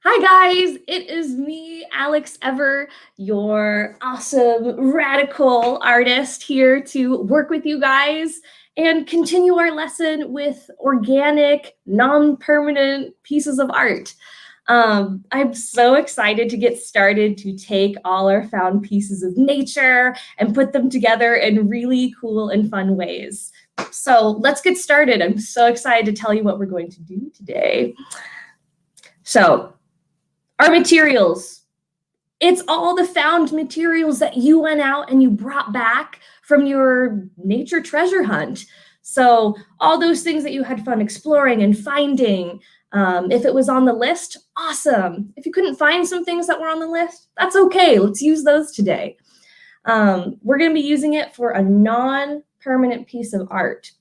Hi guys, it is me, Alex Ever, your awesome radical artist here to work with you guys and continue our lesson with organic, non-permanent pieces of art. I'm so excited to get started to take all our found pieces of nature and put them together in really cool and fun ways. So let's get started. I'm so excited to tell you what we're going to do today. So our materials. It's all the found materials that you went out and you brought back from your nature treasure hunt. So all those things that you had fun exploring and finding, if it was on the list, awesome. If you couldn't find some things that were on the list, that's okay. Let's use those today. We're going to be using it for a non-permanent piece of art,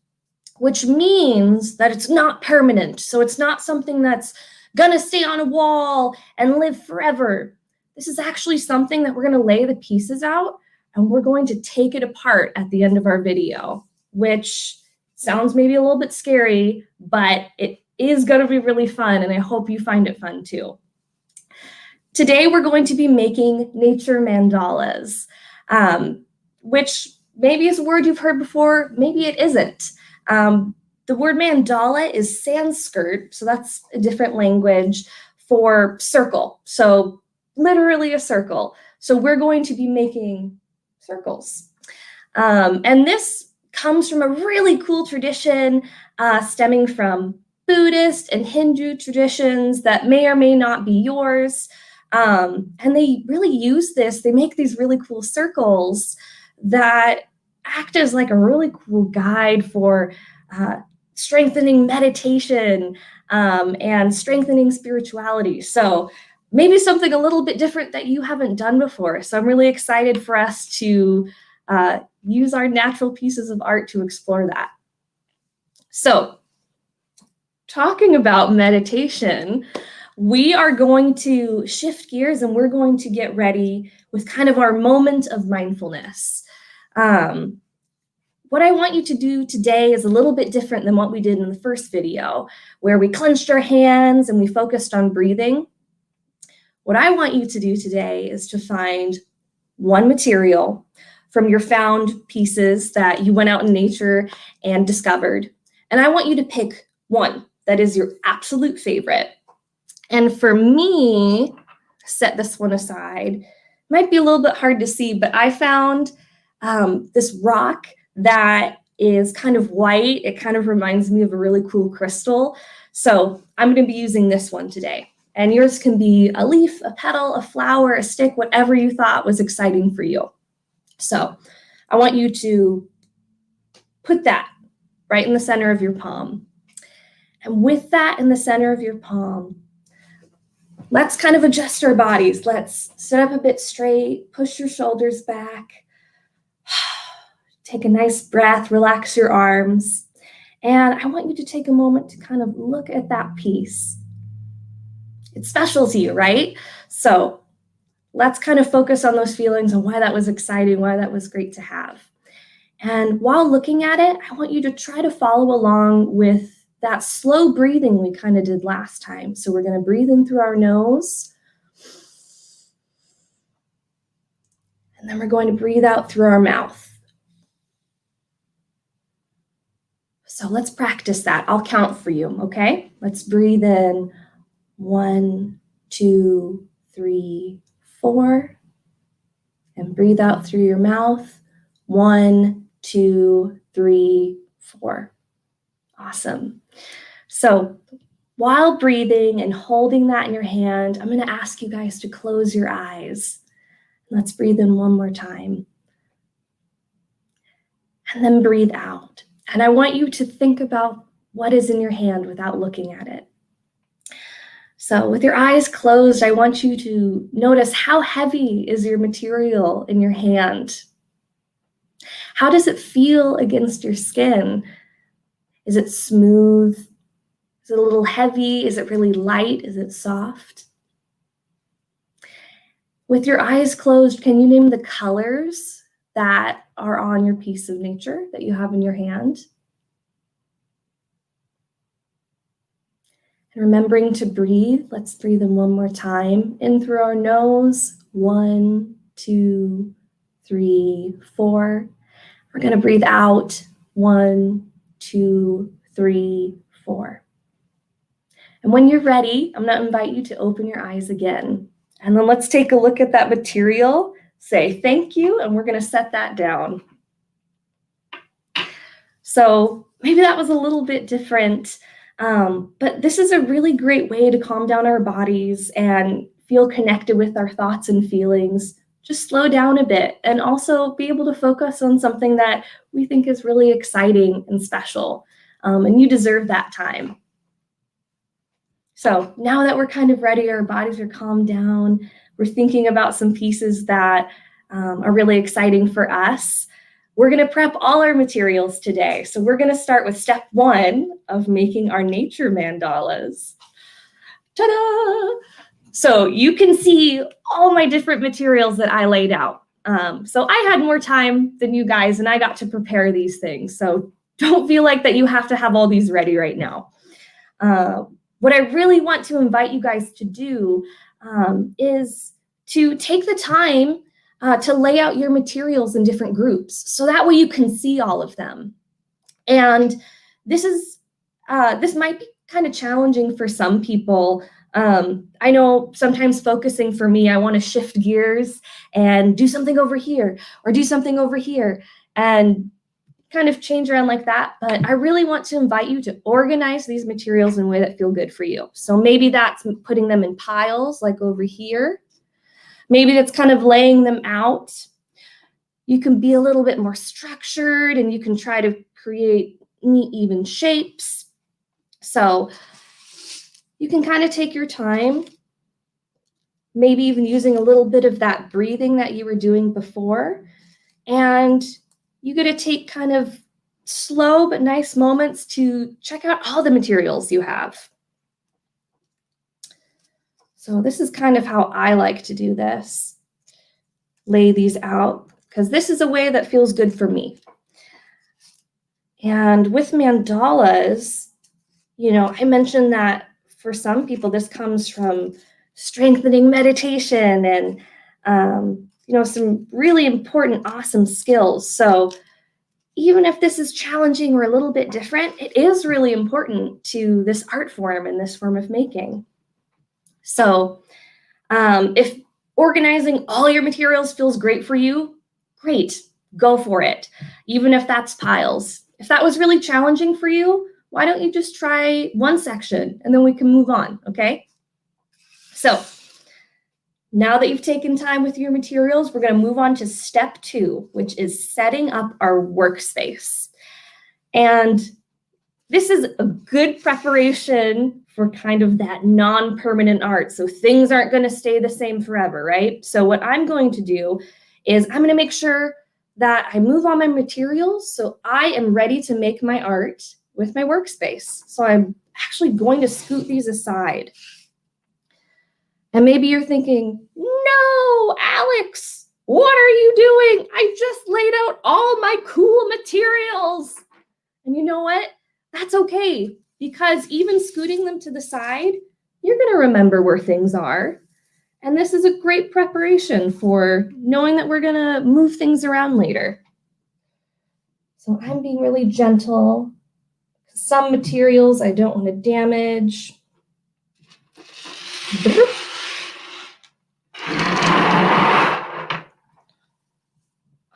which means that it's not permanent. So it's not something that's gonna stay on a wall and live forever. This is actually something that we're gonna lay the pieces out and we're going to take it apart at the end of our video, which sounds maybe a little bit scary, but it is gonna be really fun and I hope you find it fun too. Today we're going to be making nature mandalas, which maybe is a word you've heard before, maybe it isn't. The word mandala is Sanskrit, so that's a different language for circle. So literally a circle. So we're going to be making circles. And this comes from a really cool tradition stemming from Buddhist and Hindu traditions that may or may not be yours. And they really use this. They make these really cool circles that act as like a really cool guide for strengthening meditation and strengthening spirituality. So maybe something a little bit different that you haven't done before. So I'm really excited for us to use our natural pieces of art to explore that. So talking about meditation, we are going to shift gears and we're going to get ready with kind of our moment of mindfulness. What I want you to do today is a little bit different than what we did in the first video, where we clenched our hands and we focused on breathing. What I want you to do today is to find one material from your found pieces that you went out in nature and discovered. And I want you to pick one that is your absolute favorite. And for me, set this one aside. Might be a little bit hard to see, but I found this rock that is kind of white. It kind of reminds me of a really cool crystal. So I'm going to be using this one today. And yours can be a leaf, a petal, a flower, a stick, whatever you thought was exciting for you. So I want you to put that right in the center of your palm. And with that in the center of your palm, let's kind of adjust our bodies. Let's sit up a bit straight, push your shoulders back. Take a nice breath, relax your arms. And I want you to take a moment to kind of look at that piece. It's special to you, right? So let's kind of focus on those feelings and why that was exciting, why that was great to have. And while looking at it, I want you to try to follow along with that slow breathing we kind of did last time. So we're going to breathe in through our nose. And then we're going to breathe out through our mouth. So let's practice that. I'll count for you, okay? Let's breathe in 1, 2, 3, 4. And breathe out through your mouth 1, 2, 3, 4. Awesome. So while breathing and holding that in your hand, I'm going to ask you guys to close your eyes. Let's breathe in one more time. And then breathe out. And I want you to think about what is in your hand without looking at it. So with your eyes closed, I want you to notice how heavy is your material in your hand. How does it feel against your skin? Is it smooth? Is it a little heavy? Is it really light? Is it soft? With your eyes closed, can you name the colors that are on your piece of nature that you have in your hand? Remembering to breathe, let's breathe in one more time. In through our nose, 1, 2, 3, 4. We're gonna breathe out, 1, 2, 3, 4. And when you're ready, I'm gonna invite you to open your eyes again. And then let's take a look at that material, say thank you, and we're gonna set that down. So maybe that was a little bit different, but this is a really great way to calm down our bodies and feel connected with our thoughts and feelings. Just slow down a bit and also be able to focus on something that we think is really exciting and special. And you deserve that time. So now that we're kind of ready, our bodies are calmed down, we're thinking about some pieces that are really exciting for us. We're gonna prep all our materials today. So we're gonna start with step 1 of making our nature mandalas. Ta-da! So you can see all my different materials that I laid out. So I had more time than you guys and I got to prepare these things. So don't feel like that you have to have all these ready right now. What I really want to invite you guys to do is to take the time to lay out your materials in different groups. So that way you can see all of them. And this might be kind of challenging for some people. I know sometimes focusing for me, I want to shift gears and do something over here or do something over here and kind of change around like that. But I really want to invite you to organize these materials in a way that feel good for you. So maybe that's putting them in piles like over here. Maybe that's kind of laying them out. You can be a little bit more structured and you can try to create neat, even shapes. So you can kind of take your time, maybe even using a little bit of that breathing that you were doing before. And you get to take kind of slow but nice moments to check out all the materials you have. So this is kind of how I like to do this. Lay these out, because this is a way that feels good for me. And with mandalas, you know, I mentioned that for some people, this comes from strengthening meditation and, you know, some really important, awesome skills. So even if this is challenging or a little bit different, it is really important to this art form and this form of making. So if organizing all your materials feels great for you, great, go for it. Even if that's piles. If that was really challenging for you, why don't you just try one section and then we can move on, okay? So now that you've taken time with your materials, we're gonna move on to step 2, which is setting up our workspace. And this is a good preparation for kind of that non-permanent art. So things aren't gonna stay the same forever, right? So what I'm going to do is I'm gonna make sure that I move on my materials so I am ready to make my art with my workspace. So I'm actually going to scoot these aside. And maybe you're thinking, no, Alex, what are you doing? I just laid out all my cool materials. And you know what? That's okay, because even scooting them to the side, you're gonna remember where things are. And this is a great preparation for knowing that we're gonna move things around later. So I'm being really gentle. Some materials I don't want to damage.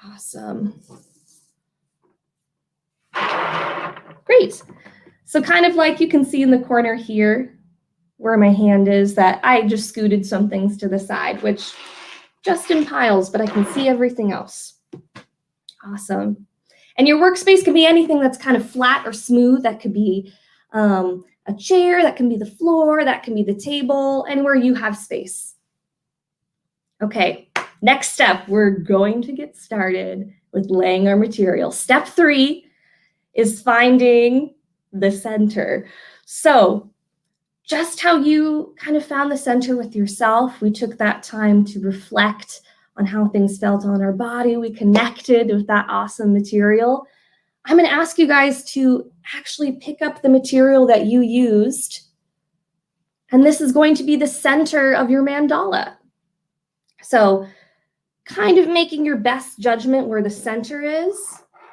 Awesome. Great. So kind of like you can see in the corner here where my hand is, that I just scooted some things to the side, which just in piles, but I can see everything else. Awesome. And your workspace can be anything that's kind of flat or smooth. That could be a chair, that can be the floor, that can be the table, anywhere you have space. Okay, next step, we're going to get started with laying our material. Step 3 is finding the center. So just how you kind of found the center with yourself, we took that time to reflect on how things felt on our body. We connected with that awesome material. I'm going to ask you guys to actually pick up the material that you used And this is going to be the center of your mandala. So kind of making your best judgment where the center is.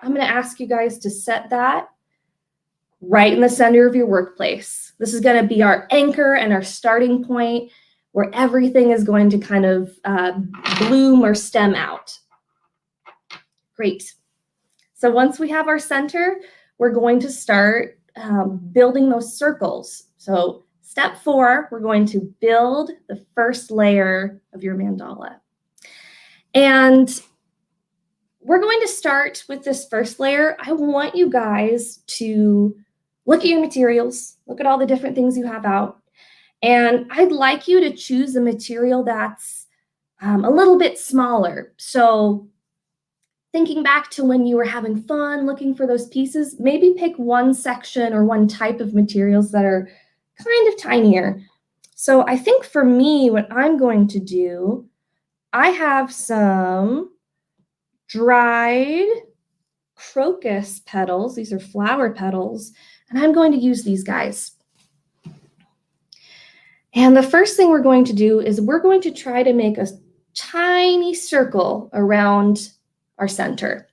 I'm going to ask you guys to set that right in the center of your workplace. This is going to be our anchor and our starting point where everything is going to kind of bloom or stem out. Great. So once we have our center, we're going to start building those circles. So step 4, we're going to build the first layer of your mandala. And we're going to start with this first layer. I want you guys to look at your materials, look at all the different things you have out. And I'd like you to choose a material that's a little bit smaller. So thinking back to when you were having fun looking for those pieces, maybe pick one section or one type of materials that are kind of tinier. So I think for me, what I'm going to do, I have some dried crocus petals. These are flower petals, and I'm going to use these guys. And the first thing we're going to do is we're going to try to make a tiny circle around our center.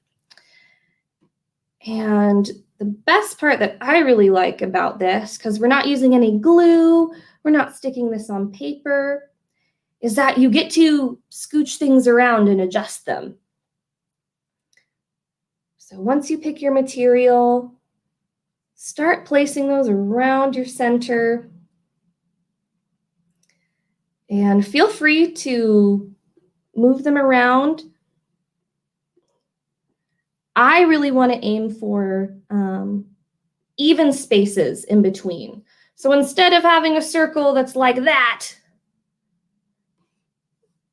And the best part that I really like about this, because we're not using any glue, we're not sticking this on paper, is that you get to scooch things around and adjust them. So once you pick your material, start placing those around your center. And feel free to move them around. I really want to aim for even spaces in between. So instead of having a circle that's like that,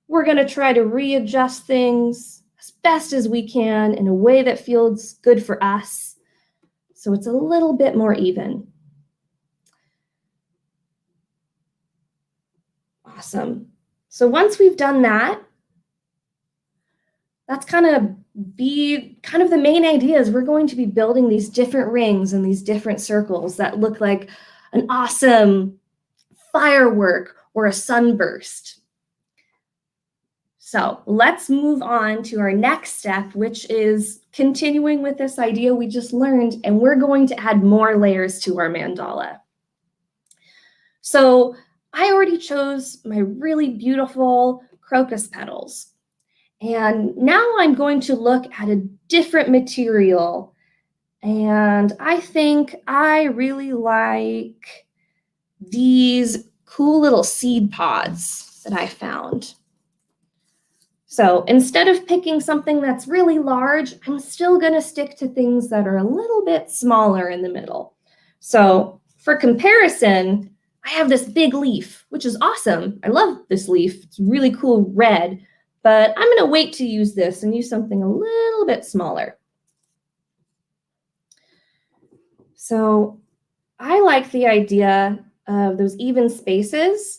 we're going to try to readjust things as best as we can in a way that feels good for us. So it's a little bit more even. Awesome. So once we've done that, that's kind of the main idea is we're going to be building these different rings and these different circles that look like an awesome firework or a sunburst. So let's move on to our next step, which is continuing with this idea we just learned, and we're going to add more layers to our mandala. So I already chose my really beautiful crocus petals. And now I'm going to look at a different material. And I think I really like these cool little seed pods that I found. So instead of picking something that's really large, I'm still going to stick to things that are a little bit smaller in the middle. So for comparison, I have this big leaf, which is awesome. I love this leaf. It's really cool red, but I'm going to wait to use this and use something a little bit smaller. So I like the idea of those even spaces.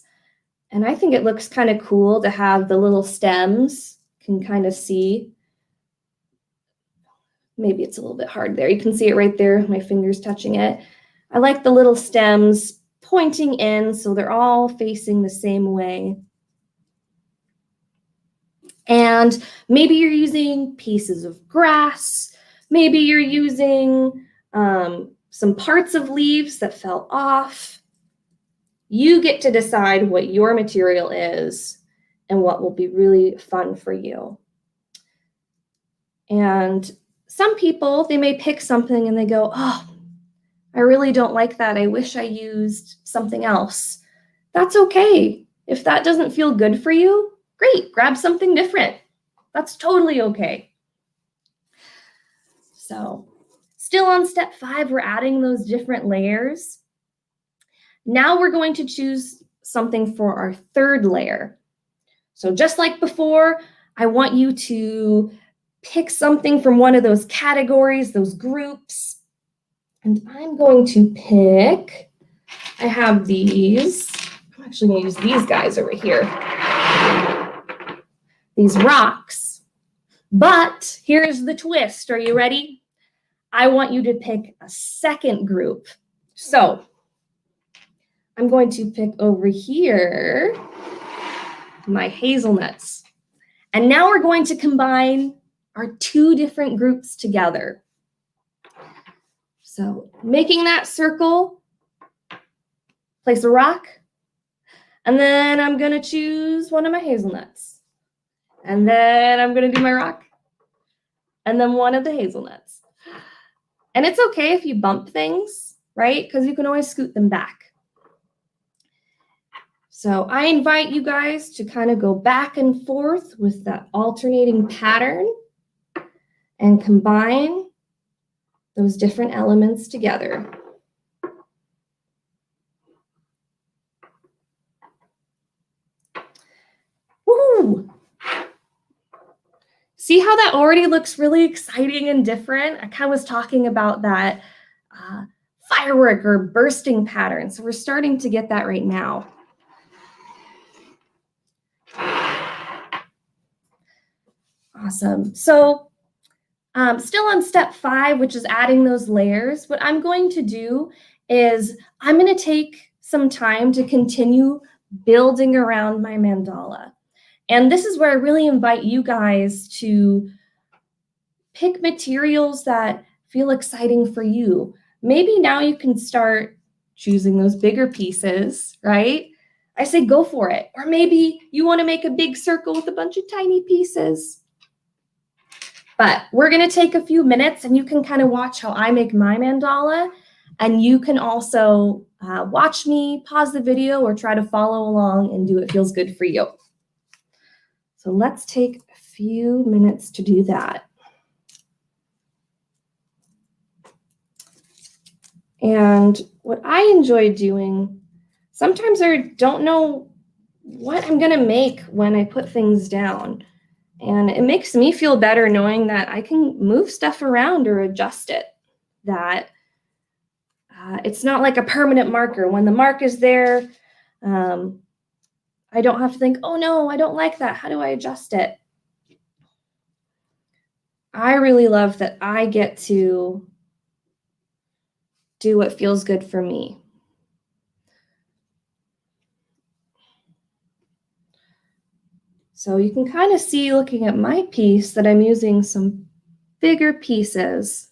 And I think it looks kind of cool to have the little stems, can kind of see. Maybe it's a little bit hard there. You can see it right there, my fingers touching it. I like the little stems pointing in, so they're all facing the same way. And maybe you're using pieces of grass. Maybe you're using some parts of leaves that fell off. You get to decide what your material is and what will be really fun for you. And some people, they may pick something and they go, oh, I really don't like that. I wish I used something else. That's okay. If that doesn't feel good for you, great, grab something different. That's totally okay. So still on step 5, we're adding those different layers. Now we're going to choose something for our third layer. So just like before, I want you to pick something from one of those categories, those groups. And I'm going to pick, I have these. I'm actually going to use these guys over here. These rocks. But here's the twist. Are you ready? I want you to pick a second group. So I'm going to pick over here my hazelnuts. And now we're going to combine our two different groups together. So making that circle, place a rock, and then I'm gonna choose one of my hazelnuts. And then I'm gonna do my rock, and then one of the hazelnuts. And it's okay if you bump things, right? Because you can always scoot them back. So I invite you guys to kind of go back and forth with that alternating pattern and combine those different elements together. Woo! See how that already looks really exciting and different? I kind of was talking about that firework or bursting pattern. So we're starting to get that right now. Awesome. So still on step 5, which is adding those layers, what I'm going to do is I'm going to take some time to continue building around my mandala. And this is where I really invite you guys to pick materials that feel exciting for you. Maybe now you can start choosing those bigger pieces, right? I say go for it. Or maybe you want to make a big circle with a bunch of tiny pieces. But we're going to take a few minutes and you can kind of watch how I make my mandala. And you can also watch me, pause the video, or try to follow along and do what feels good for you. So let's take a few minutes to do that. And what I enjoy doing, sometimes I don't know what I'm going to make when I put things down. And it makes me feel better knowing that I can move stuff around or adjust it, that it's not like a permanent marker. When the mark is there, I don't have to think, oh no, I don't like that. How do I adjust it? I really love that I get to do what feels good for me. So you can kind of see, looking at my piece, that I'm using some bigger pieces.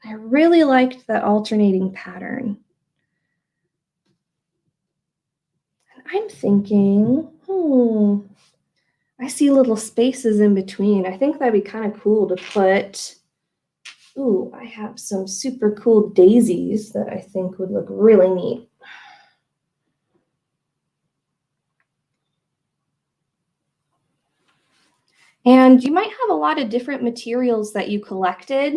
I really liked that alternating pattern. And I'm thinking, I see little spaces in between. I think that'd be kind of cool to put, I have some super cool daisies that I think would look really neat. And you might have a lot of different materials that you collected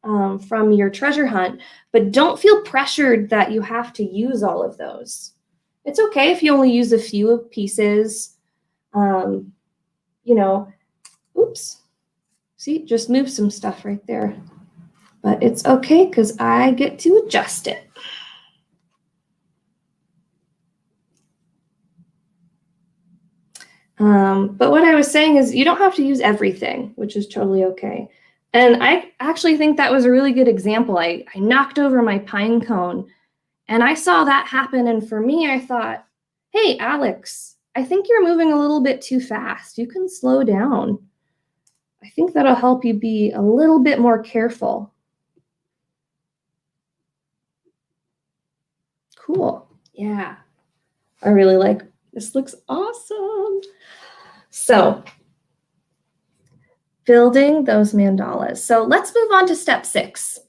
from your treasure hunt, but don't feel pressured that you have to use all of those. It's okay if you only use a few pieces. Oops. See, just moved some stuff right there. But it's okay because I get to adjust it. But what I was saying is you don't have to use everything, which is totally okay. And I actually think that was a really good example. I knocked over my pine cone and I saw that happen. And for me, I thought, hey, Alex, I think you're moving a little bit too fast. You can slow down. I think that'll help you be a little bit more careful. Cool. Yeah, I really like this. Looks awesome. So building those mandalas. So let's move on to step 6,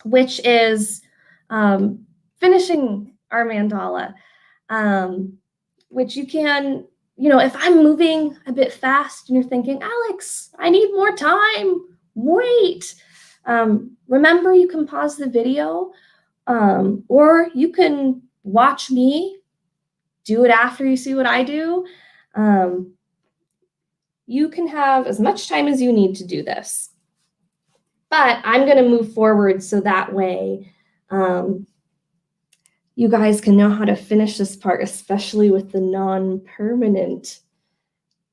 which is finishing our mandala, which you can, if I'm moving a bit fast and you're thinking, Alex, I need more time, wait. Remember, you can pause the video, or you can watch me do it after you see what I do. You can have as much time as you need to do this. But I'm going to move forward so that way you guys can know how to finish this part, especially with the non-permanent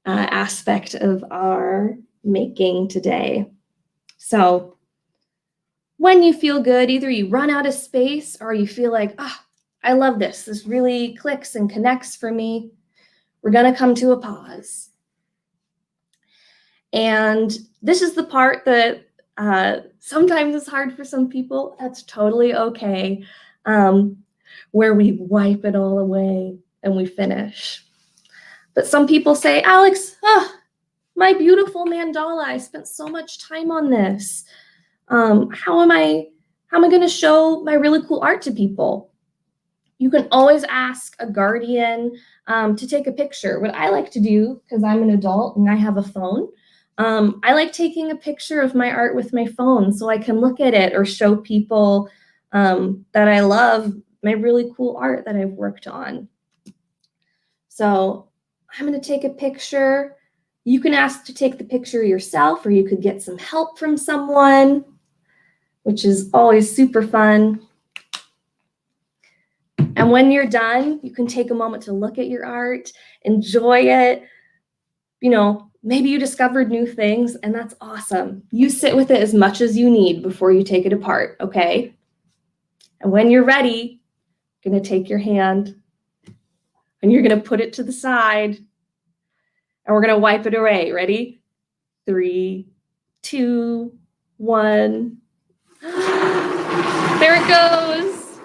aspect of our making today. So when you feel good, either you run out of space or you feel like, I love this. This really clicks and connects for me. We're going to come to a pause. And this is the part that sometimes is hard for some people. That's totally okay. Where we wipe it all away and we finish. But some people say, Alex, my beautiful mandala, I spent so much time on this. How am I going to show my really cool art to people? You can always ask a guardian to take a picture. What I like to do, because I'm an adult and I have a phone, I like taking a picture of my art with my phone so I can look at it or show people that I love my really cool art that I've worked on. So I'm going to take a picture. You can ask to take the picture yourself, or you could get some help from someone, which is always super fun. And when you're done, you can take a moment to look at your art, enjoy it. You know, maybe you discovered new things, and that's awesome. You sit with it as much as you need before you take it apart, okay? And when you're ready, you're going to take your hand and you're going to put it to the side, and we're going to wipe it away. Ready? 3, 2, 1. There it goes.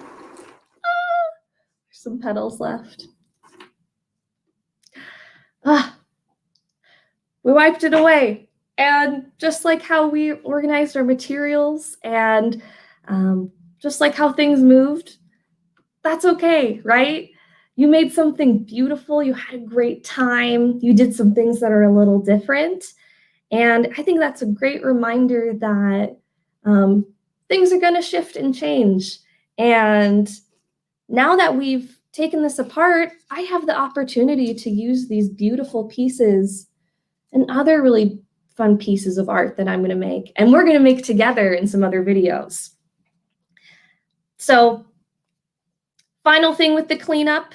There's some petals left. We wiped it away. And just like how we organized our materials and just like how things moved, that's okay, right? You made something beautiful. You had a great time. You did some things that are a little different. And I think that's a great reminder that things are going to shift and change. And now that we've taken this apart, I have the opportunity to use these beautiful pieces and other really fun pieces of art that I'm going to make. And we're going to make together in some other videos. So, final thing with the cleanup,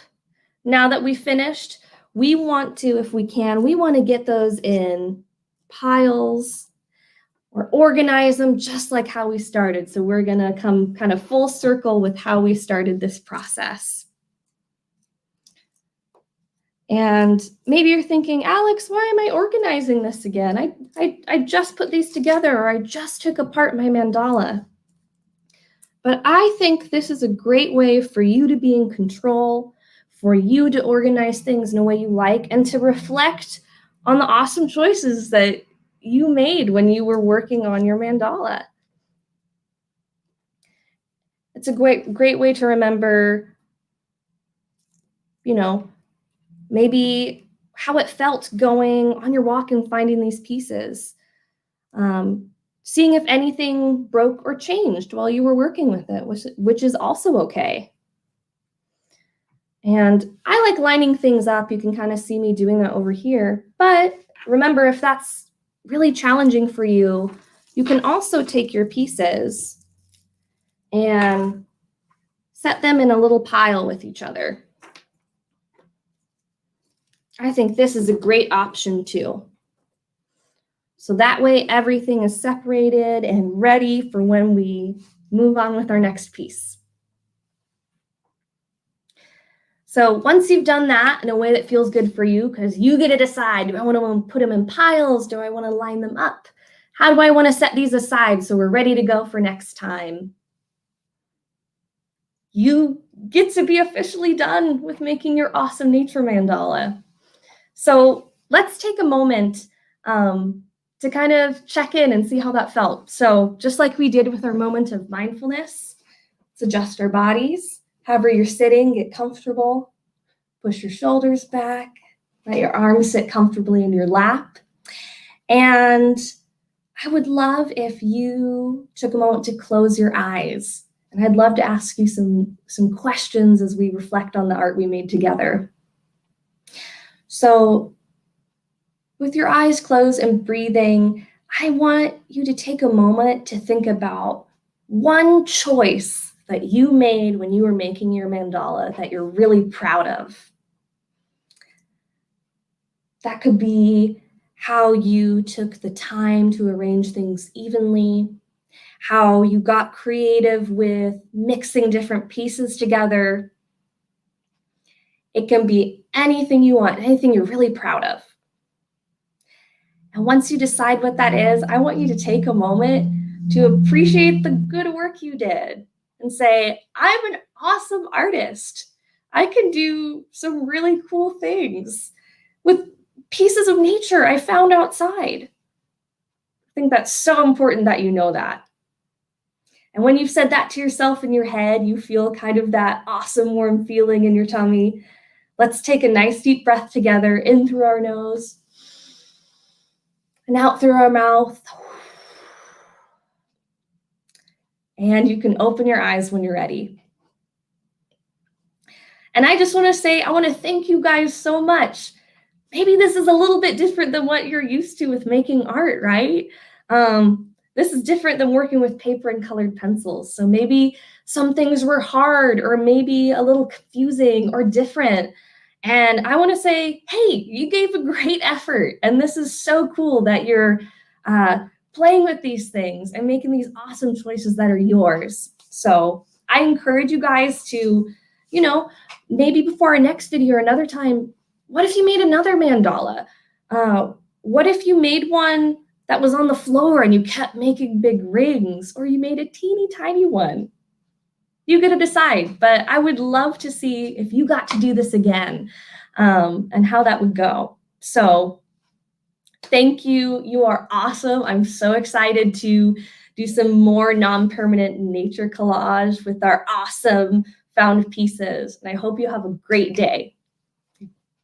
now that we've finished, we want to, if we can, we want to get those in piles or organize them just like how we started. So we're going to come kind of full circle with how we started this process. And maybe you're thinking, Alex, why am I organizing this again? I just put these together, or I just took apart my mandala. But I think this is a great way for you to be in control, for you to organize things in a way you like, and to reflect on the awesome choices that you made when you were working on your mandala. It's a great way to remember, you know, maybe how it felt going on your walk and finding these pieces. Seeing if anything broke or changed while you were working with it, which is also okay. And I like lining things up. You can kind of see me doing that over here. But remember, if that's really challenging for you, you can also take your pieces and set them in a little pile with each other. I think this is a great option too. So that way everything is separated and ready for when we move on with our next piece. So once you've done that in a way that feels good for you, because you get to decide, do I want to put them in piles? Do I want to line them up? How do I want to set these aside so we're ready to go for next time? You get to be officially done with making your awesome nature mandala. So let's take a moment to kind of check in and see how that felt. So just like we did with our moment of mindfulness, let's adjust our bodies. However you're sitting, get comfortable. Push your shoulders back. Let your arms sit comfortably in your lap. And I would love if you took a moment to close your eyes. And I'd love to ask you some questions as we reflect on the art we made together. So with your eyes closed and breathing, I want you to take a moment to think about one choice that you made when you were making your mandala that you're really proud of. That could be how you took the time to arrange things evenly, how you got creative with mixing different pieces together, It can be anything you want, anything you're really proud of. And once you decide what that is, I want you to take a moment to appreciate the good work you did and say, I'm an awesome artist. I can do some really cool things with pieces of nature I found outside. I think that's so important that you know that. And when you've said that to yourself in your head, you feel kind of that awesome warm feeling in your tummy. Let's take a nice deep breath together, in through our nose and out through our mouth. And you can open your eyes when you're ready. And I just want to say, I want to thank you guys so much. Maybe this is a little bit different than what you're used to with making art, right? This is different than working with paper and colored pencils. So maybe some things were hard or maybe a little confusing or different. And I want to say, hey, you gave a great effort. And this is so cool that you're playing with these things and making these awesome choices that are yours. So I encourage you guys to, maybe before our next video or another time, what if you made another mandala? What if you made one that was on the floor and you kept making big rings, or you made a teeny tiny one? You get to decide, but I would love to see if you got to do this again and how that would go. So thank you. You are awesome. I'm so excited to do some more non-permanent nature collage with our awesome found pieces. And I hope you have a great day.